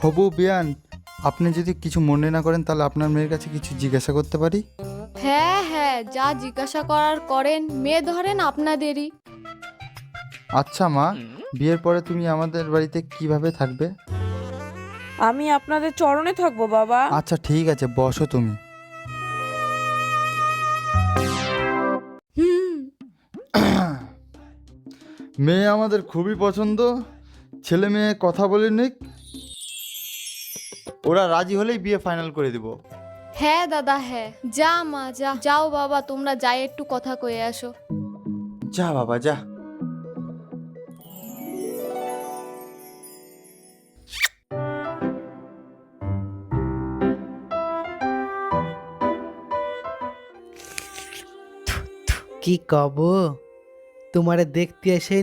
হবু বিয়ান, আপনি যদি কিছু মনে না করেন তাহলে আপনার মেয়ের কাছে কিছু জিজ্ঞাসা করতে পারি? হ্যাঁ হ্যাঁ, যা জিজ্ঞাসা করার করেন, মেয়ে ধরেন আপনাদেরই। আচ্ছা মা, বিয়ের পরে তুমি আমাদের বাড়িতে কিভাবে থাকবে? আমি আপনাদের চরণে থাকবো বাবা। আচ্ছা ঠিক আছে, বসো তুমি। হুম। মেয়ে আমাদের খুবই পছন্দ। ছেলে মেয়ে কথা বলে নিক, ওরা রাজি হলেই বিয়ে ফাইনাল করে দিব। হ্যাঁ দাদা হ্যাঁ, যা মা যা, যাও বাবা, তোমরা যাই একটু কথা কয়ে আসো। যা বাবা যা। কি কব, তোমারে দেখতে এসেই